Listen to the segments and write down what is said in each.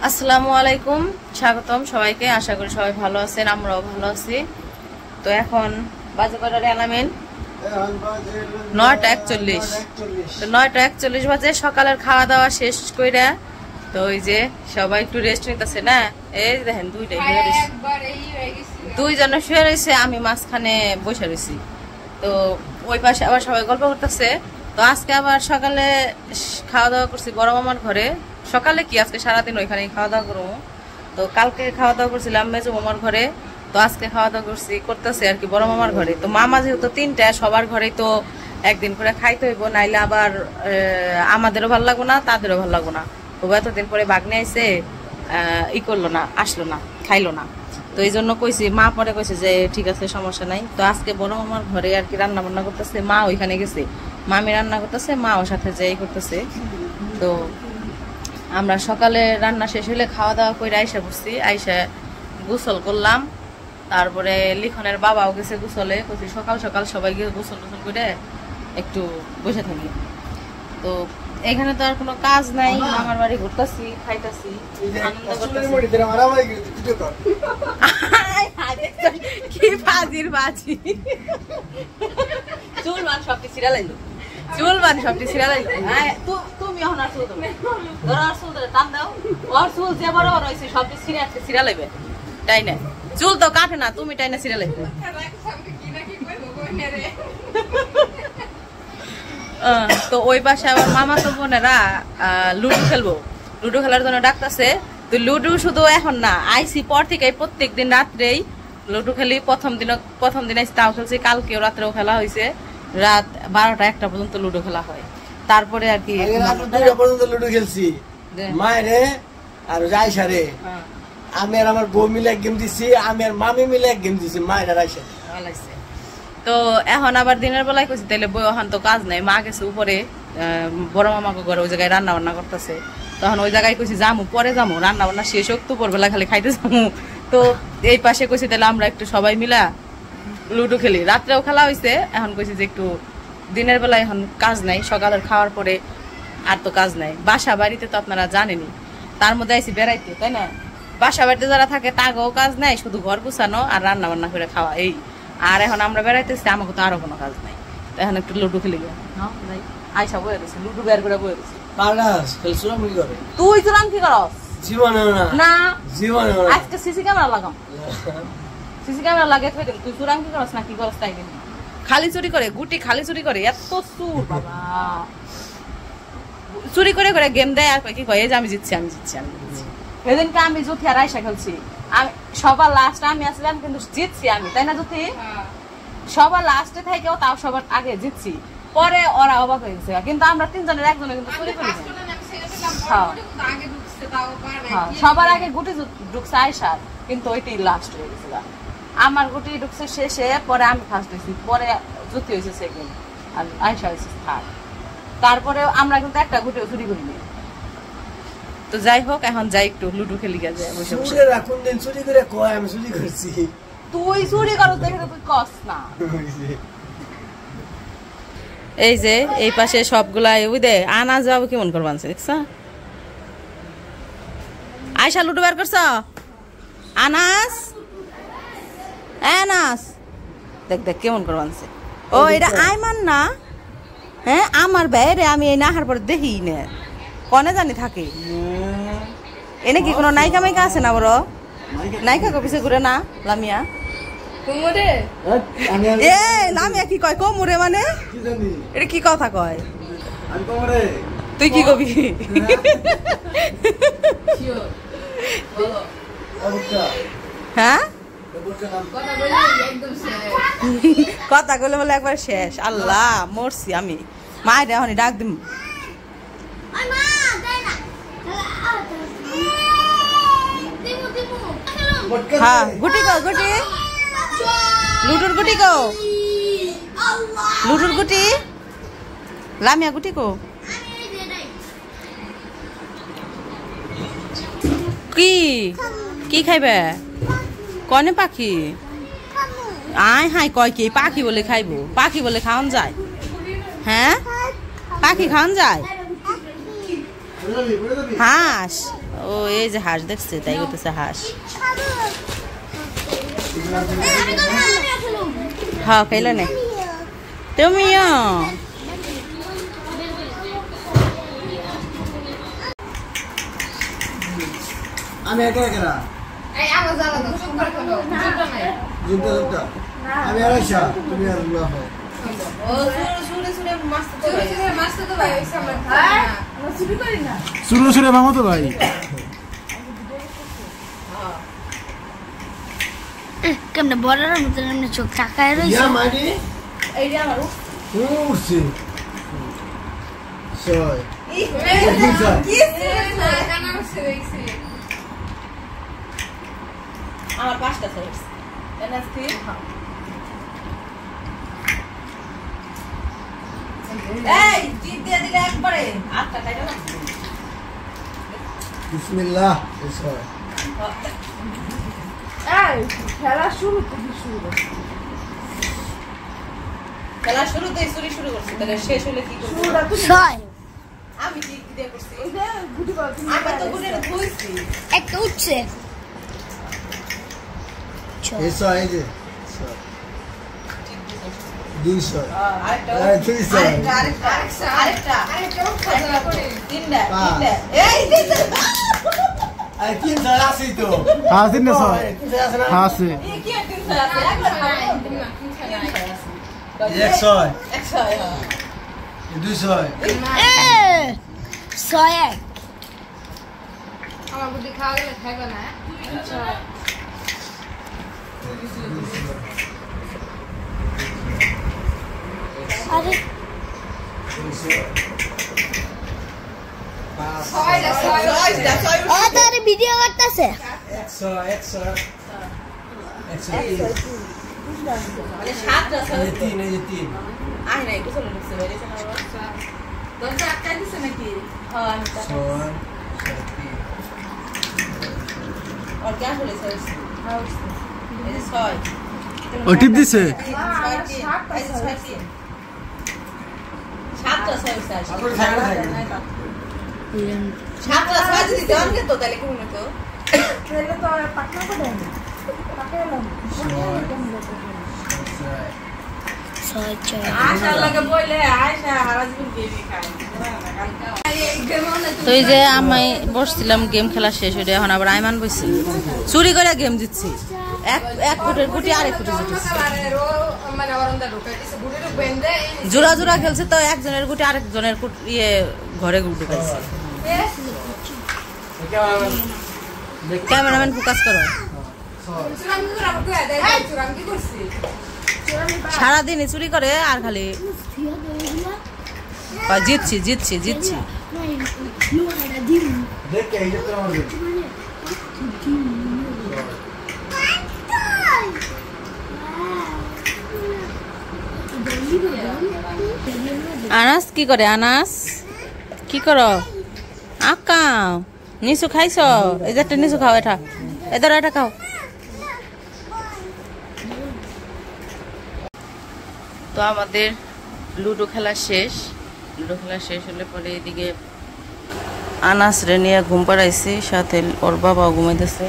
আসসালামু আলাইকুম, স্বাগতম সবাইকে। আশা করি সবাই ভালো আছেন, আমরাও ভালো আছি। তো এখন বাজে কটার অ্যালামেন্ট 9:41। তো 9:41 বাজে, সকালের খাওয়া দাওয়া শেষ কইরা তো ওই যে সবাই একটু রেস্ট নিতেছে না। এই দেখেন দুইজনে শুয়ে রয়েছে, আমি মাঝখানে বসে রয়েছি। তো ওই পাশে আবার সবাই গল্প করতেছে। তো আজকে আবার সকালে খাওয়া দাওয়া করছি বড় মামার ঘরে। সকালে কি আজকে সারাদিন ওইখানে খাওয়া দাওয়া করবো। তো কালকে খাওয়া দাওয়া করছিলাম মেজো মামার ঘরে, তো আজকে খাওয়া দাওয়া করতেছে আর কি বড় মামার ঘরে। তো মামা যেহেতু 3টা, সবার ঘরেই তো একদিন করে খাইতে হইব, নাইলে আবার আমাদেরও ভালো লাগবো না, তাদেরও ভালো লাগবো না। তো এতদিন পরে বাগনে আইসে করলো না, আসলো না, খাইলো না। তো এই জন্য কইছি, মা পরে কইছে যে ঠিক আছে সমস্যা নাই। তো আজকে বড় মামার ঘরে আর কি রান্না বান্না করতেছে, মা ওইখানে গেছে, মামি রান্না করতেছে, মা ওর সাথে যাই করতেছে। তো আমরা সকালে রান্না শেষ হলে খাওয়া দাওয়া করে আইসা বসছি, আইসা গোসল করলাম। তারপরে লিখনের বাবাও গেছে গোসলে, কইছি সকাল সকাল সবাই গিয়ে গোসল টোসল করে একটু বসে থাকি। তো এখানে তো আর কোনো কাজ নাই, আমার বাড়ি ঘুরতেছি, খাইতেছি, আনন্দ করতেছি। কি বাজির বাজি, চুল মান সবটি ছিড়া লাইলো, চুল মান সবটি ছিড়া লাইলো। তুমি এখন আর চুল ধরো, আর চুল ধরে টান দাও, ওর চুল যে বড় বড় হয়েছে সবটি ছিঁড়ে আসছে, ছিড়া লাইবে। তাই না, চুল তো কাটে না, তুমি তাই না ছিড়া লাইবে। তো ওই পাশে আবার মামা তো বোনেরা লুডো খেলবো, লুডো খেলার জন্য ডাকতেছে। তো লুডো শুধু এখন না, আইসি পর থেকে প্রত্যেক দিন রাত্রেই লুডো খেলি। প্রথম দিন আইসি তাও খেলছি, কালকেও রাত্রেও খেলা হয়েছে, রাত 12টা-1টা পর্যন্ত লুডো খেলা হয়। তারপরে আর কি লুডো খেলছি মায়েরে আর রাইসা রে, আমি আর আমার বউ মিলে এক গেম দিছি, আমি আর মামি মিলে এক গেম দিছি, মায়ের আর রাইসা। তো এখন আবার দিনের বেলায় কইছি তাহলে বই এখন তো কাজ নাই, মা গেছে উপরে বড় মামাকে ঘরে, ওই জায়গায় রান্না বান্না করতেছে। তখন ওই জায়গায় কইছি যামু, পরে যামু, রান্না বান্না শেষ হোক, দুপুর বেলা খালি খাইতে যামু। তো এই পাশে কইছি তাহলে আমরা একটু সবাই মিলা লুডো খেলি। রাত্রেও খেলা হয়েছে, এখন কইছি যে একটু দিনের বেলায় এখন কাজ নাই, সকালের খাওয়ার পরে আর তো কাজ নাই। বাসা বাড়িতে তো আপনারা জানেনই, তার মধ্যে আইসি বেড়াইতে, তাই না। বাসা বাড়িতে যারা থাকে তাকেও কাজ নাই, শুধু ঘর গুছানো আর রান্না বান্না করে খাওয়া এই। আর এখন আমরা বেড়াইতেছি, আমাকে তো আরো কোনো কাজ নাই। তো এখন একটু লুডো খেলি গে। আইসা বয়ে দিছি, লুডো বের করে বয়ে দিছি। তুই তো রান কি করস? জীবনে না, জীবনে আজকে সিসি ক্যামেরা লাগাম, সিসি ক্যামেরা লাগিয়ে থই দেন। তুই চুরাং কি করস না কি করস তাই দিন। খালি চুরি করে, গুটি খালি চুরি করে, এত চুর বাবা। চুরি করে করে গেম দেয় আর কি কয়, এই যে আমি জিতছি, আমি জিতছি, আমি জিতছি। সেদিনকে আমি জুথি আর আয়সা খেলছি, আমি সবার লাস্ট আমি আসলাম, কিন্তু জিতছি আমি, তাই না জুথি? সবার লাস্টে থেকেও তাও সবার আগে জিতছি। পরে ওরা অবাক হয়ে গেছে, কিন্তু আমরা তিনজনের একজনে কিন্তু চুরি করি। সবার আগে গুটি ঢুকছে আয়সার, কিন্তু ওইটাই লাস্ট হয়ে গেছিল। আমার গুটি ঢুকছে শেষে, পরে আমি ফার্স্ট হয়েছি, পরে জুতি হয়েছে সেকেন্ড, আর আয়সা হয়েছে থার্ড। তারপরে আমরা কিন্তু একটা গুটিও চুরি করিনি। তো যাই হোক, এখন যাই একটু লুডো খেলি গেছে। তুই চুরি করস দেখে তুই কস না। এই যে এই পাশে সবগুলা ওই দে আনা যাবো কেমন করবো আনছে, দেখছ? আয়সা লুডো বের করছ? আনাস, আনাস দেখ দেখ কেমন করবো আনছে। ও এটা আইমান না? হ্যাঁ, আমার বাইরে আমি এই নাহার পরে দেখি না, কনে জানি থাকে। এনে কি কোনো নায়িকা মাইকা আছে না? বড় নায়িকা কপিছে ঘুরে না লামিয়া? এ লামিয়া কি কয় কোমরে, মানে এটা কি কথা কয়? তুই কি কবি? হ্যাঁ, কথা কইলে বলে একবার শেষ। আল্লাহ, মরছি আমি। মায়ের এখন ডাক দিম। হ্যাঁ, গুটি কো, গুটি লুডুর গুটি কো, লুডুর গুটি লামিয়া গুটি কো। কি কি খাইবে? কনে পাখি? আয় হাই কয় কি পাখি বলে খাইবো? পাখি বলে খাওয়ান যায়? হ্যাঁ, পাখি খাওয়ান যায়? হাঁস? ও ও এই যে হাঁস দেখছে তাই করতেছে হাঁস। হ্যাঁ খাইলে না তুমিও। আমি একা একা আমি আড়াইশা তুমি আর সুরে সুরে মামা তো ভাই কেমনে বড়ার মতন এমনি চোখ তাকায় রয়েছে। আমার 5টা এই জিত দিয়ে দিলে একবারে 8টা খাইটা না। বিসমিল্লাহ। খেলা শুরুতেই চুরি শুরু করছি, তাহলে শেষ হলে কি করব? আমি কি দিয়ে করছি? আমি তো গুড়ে ধুইছি। একটা উঠছে এসো এই যে 200 আরেকটা তিনটা এই তিনটা আরে 300 আছে তো। হ্যাঁ দিন না স্যার 300 আছে না? হ্যাঁ আছে এই কি 300 আছে? একবার 100 100 হ্যাঁ 200 ছয় আমার বুদ্ধি খাওয়া গেলে খাইবে না। আরে ও তার ভিডিও করতেছে 100 মানে 7টা এই যে 3 এই যে 3 আই নাই কিছু লুকছে বাইরে না বাবা। দরজা আটকাই দিছে নাকি? হ্যাঁ আমি তো 6 আর কি আসলে স্যার হ্যাঁ এই যে 6 ও টিপ দিছে 7টা 6 আপনার থাকবে না 7টা 6 যদি দাম কে তো তাহলে কেমন হতো? ছয় ছয় আশা লাগে বইলে আয়শা হারাজবিন বেবি খায়। তো এই যে আমি বসছিলাম গেম খেলা শেষ হয়ে, এখন আবার আইমান বসছি চুরি করে গেম দিচ্ছি। এক ফুটের গুটি আরেক ফুটে জিতেছি। জোড়া জোড়া খেলছে তো একজনের গুটি আরেকজনের ইয়ে ঘরে ঢুকাইছে। ক্যামেরাম্যান ফোকাস করো। সারাদিনই চুরি করে আর খালি জিতছি জিতছি জিতছি। দেখে এই যে তো আমার আনাস কি করে? আনাস কি করো? আকাও নিচু খাইছ? এই যে একটা নিচু খাও, এটা এদের এটা খাও। তো আমাদের লুডো খেলা শেষ। লুডো খেলা শেষ হলে পরে এদিকে আনাস রে নিয়ে ঘুম পাড়াইছি, সাথে ওর বাবাও ঘুমাইতেছে।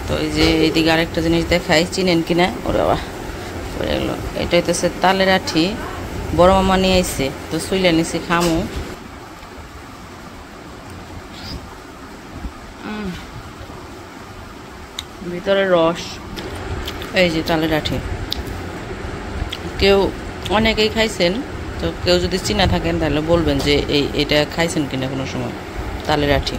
তো এই যে এইদিকে আরেকটা জিনিস দেখাই, চিনেন কিনা? ওর বাবা পড়ে গেল। এটা হইতেছে তালের আঠি, বড় মামা নিয়ে আইছে, তো শুইলে নিছি খামু। ভিতরে রস, এই যে তালের আঠি। কেউ অনেকেই খাইছেন, তো কেউ যদি চিনা থাকেন তাহলে বলবেন যে এটা খাইছেন কিনা কোনো সময় তালের আঠি।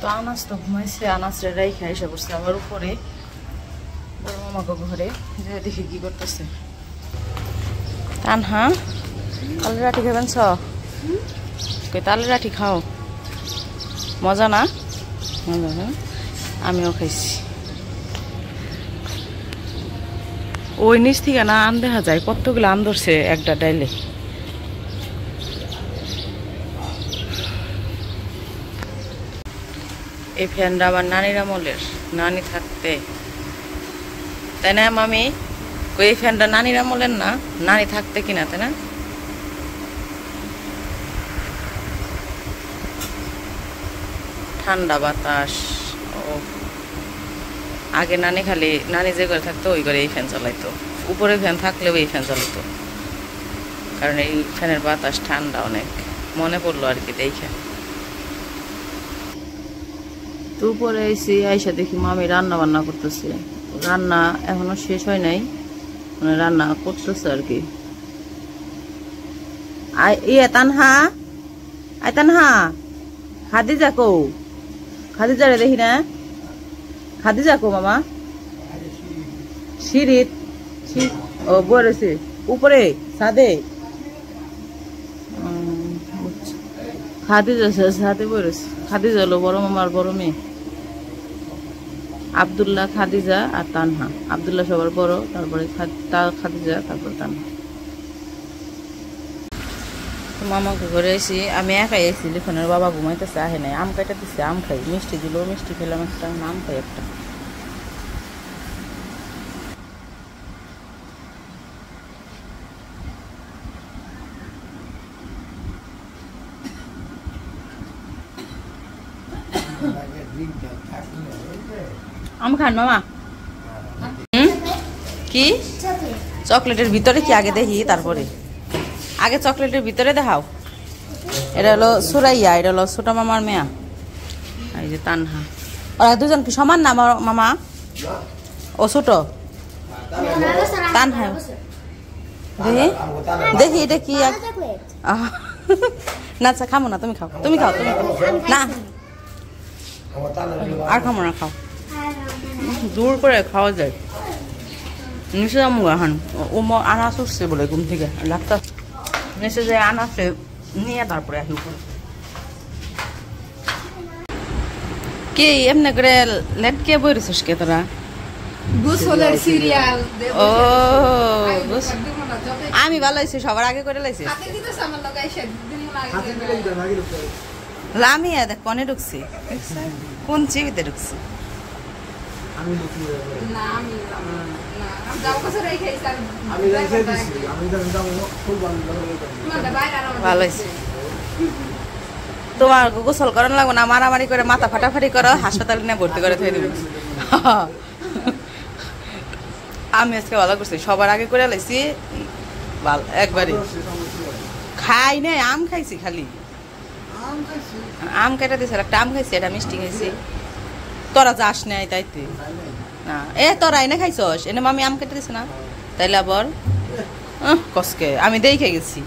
তো আনাস তো ঘুমাইছে, আনাস রে রাইখা এসে বসছে আমার উপরে বড় মামাকে ঘরে, যে দেখি কি করতেছে। তানহা তালের আঠি খাবেন? তালের আঠি খাও, মজা না? মজা না? আমিও খাইছি। ওই নিচ থেকে না আম দেখা যায় কতগুলো আম ধরছে একটা ডাইলে। এই ফ্যানটা আমার নানির আমলের, নানি থাকতে, তাই না মামি? এই ফ্যানটা নানির আমলের না, নানি থাকতে কিনা, তাই না? ঠান্ডা বাতাস। ও আগে নানি যে ঘরে থাকতো ওই ঘরে এই ফ্যান চালাইতো, উপরে ফ্যান থাকলেও এই ফ্যান চালাইতো, কারণ এই ফ্যানের বাতাস ঠান্ডা অনেক। মনে পড়লো আর কি দেখে। তো উপরে এসে আইসা দেখি মামি রান্না বান্না করতেছে। রান্না এখনো শেষ হয় নাই, মানে রান্না করতেছে আর কি। তানহা, আই তানহা, খাদিজা কো? খাদিজা রে দেখি না, খাদিজা কো মামা? সিঁড়িত ও বলেছে উপরে ছাদে। খাদিজা ছাদে বলেছে। খাদিজা হলো বড় মামার বড় মেয়ে। আব্দুল্লাহ, খাদিজা আর তানহা। আব্দুল্লাহ সবার বড়, তারপরে খাদিজা, তারপর তানহা। মামাকে ঘরে এসি, আমি একাই এসি। লিখনের বাবা ঘুমাইতেছে, আহে নাই। আম কাটা দিচ্ছে, আম খাই। মিষ্টি দিল, মিষ্টি খেলাম একটা, আম খাই একটা। আম খান মামা? কি চকলেটের ভিতরে কি আগে দেখি, তারপরে আগে চকলেটের ভিতরে দেখাও। এটা হলো সুরাইয়া, এটা হলো ছোট মামার মেয়া। এই যে তানহা। ওরা দুজন কি সমান না মামা? ও ছোট তানহা। দেখি দেখি এটা কি? না আচ্ছা খামো না, তুমি খাও, তুমি খাও, তুমি না আর খামো না, খাও। দূর করে খাওয়া যায়। নিচে যাবো এখন, ও আনাস উঠছে বলে ঘুম থেকে, ডাক্তার নিচে যে আনাসে নিয়ে তারপরে আসি উপরে। কে এমনি করে লেট কে বই রেছিস কে তোরা? ও আমি ভালো হয়েছি, সবার আগে করে লাইছি। আমি দেখ কনে ঢুকছি, কোন চিবিতে ঢুকছি। ভালো হয়েছে। তোমার গোসল করানো লাগবে না, মারামারি করে মাথা ফাটাফাটি করো, হাসপাতালে নিয়ে ভর্তি করে থয়ে দিবি। আমি আজকে ভালো করছি, সবার আগে করে লাইছি একবারে। খাই নাই, আম খাইছি খালি। আম কেটে দিয়েছে, একটা আম খাইছি, এটা মিষ্টি খাইছি। তোরা যাস নাই তাইতে না, তোরা এনে খাইছস? এনে মামি আম কেটে দিছে না, তাইলে আবার কসকে আমি দেখে গেছি।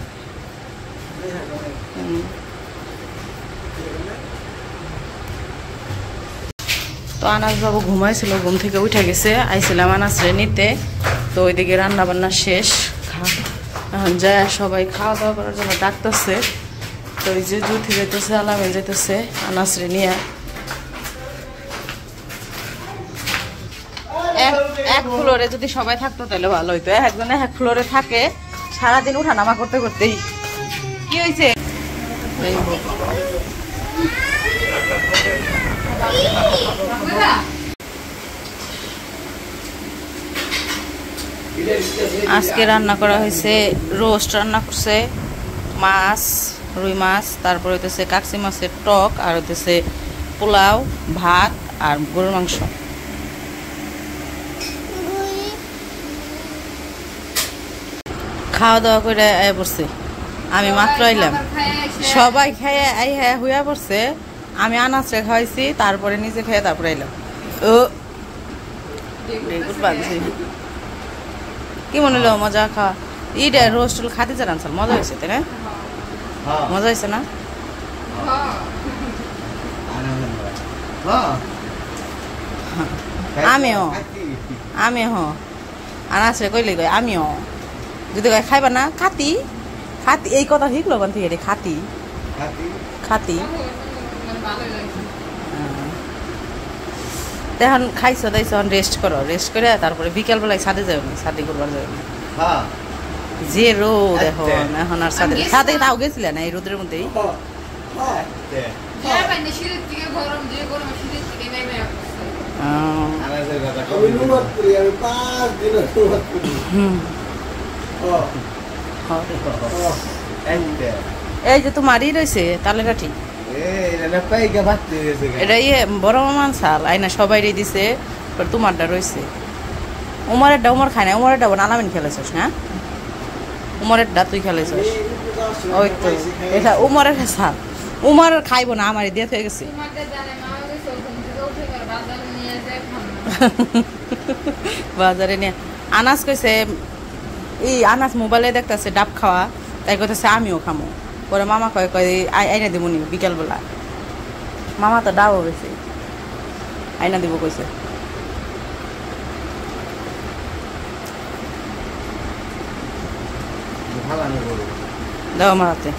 তো আনাস বাবু ঘুমাইছিল, ঘুম থেকে উঠে গেছে। আইছিলাম আনাসরে নিতে, তো ওইদিকে রান্না বান্না শেষ। এখন যায় সবাই খাওয়া দাওয়া করার জন্য ডাকতেছে। তো ওই যে জুথি যেতেছে, আলামে যেতেছে আনাসরে নিয়ে। এক ফ্লোরে যদি সবাই থাকতো তাহলে ভালো হইতো। একজনে এক ফ্লোরে থাকে, সারাদিন উঠা নামা করতে করতেই। কি হয়েছে? আজকে রান্না করা হয়েছে, রোস্ট রান্না করছে, মাছ, রুই মাছ, তারপর হইতেছে কাকসি মাছের টক, আর হইতেছে পোলাও, ভাত আর গরুর মাংস। খাওয়া দাওয়া করে আয়া পড়ছে। আমি মাত্র আইলাম, সবাই খাইয়ে আইয়া হইয়া পড়ছে। আমি আনাচে খাওয়াইছি, তারপরে নিজে খেয়ে তারপরে আইলাম। ও কি মনে হলো মজা খাওয়া? ইটা রোস্ট খাতে চান আনসাল, মজা হয়েছে তাই না? মজা হয়েছে না? আমিও আনাচে কইলে কই আমিও যদি খাইবা না খাতি খাতি, এই কথা শিখলো কোন থেকে? খাতি খাতি এখন খাইছো দাইছো, রেস্ট করো, রেস্ট করে তারপরে বিকেল বেলায় ছাদে যাবে না, ছাদে করবার যাবে না। যে রোদ এখন, এখন আর ছাদে ছাদে তাও গেছিলে না এই রোদের মধ্যেই? ও আমি নুমাত করি, আমি 5 দিন নুমাত করি। ও, এই যে তোমারই রয়েছে তালেটা ঠিক এটা ইয়ে বড় মামান শাল আইনা সবাই দিছে তোমারটা রয়েছে উমরেরটা উমর খায় না উমরেরটা আলামিন খেলেছিস না উমরেরটা তুই খেলেছিস ওই তো এটা উমরের শাল উমর খাইবো না আমার দিয়ে হয়ে গেছে বাজারে নিয়ে আনাজ কইছে এই আনাজ মোবাইলে দেখতেছে ডাব খাওয়া তাই কইতেছে আমিও খামো পরে মামা কয় কয় আইনা দিব নি বিকালবেলা মামা তো ডাবও গেছে আইনা দিব কইছে দাও আমার হাতে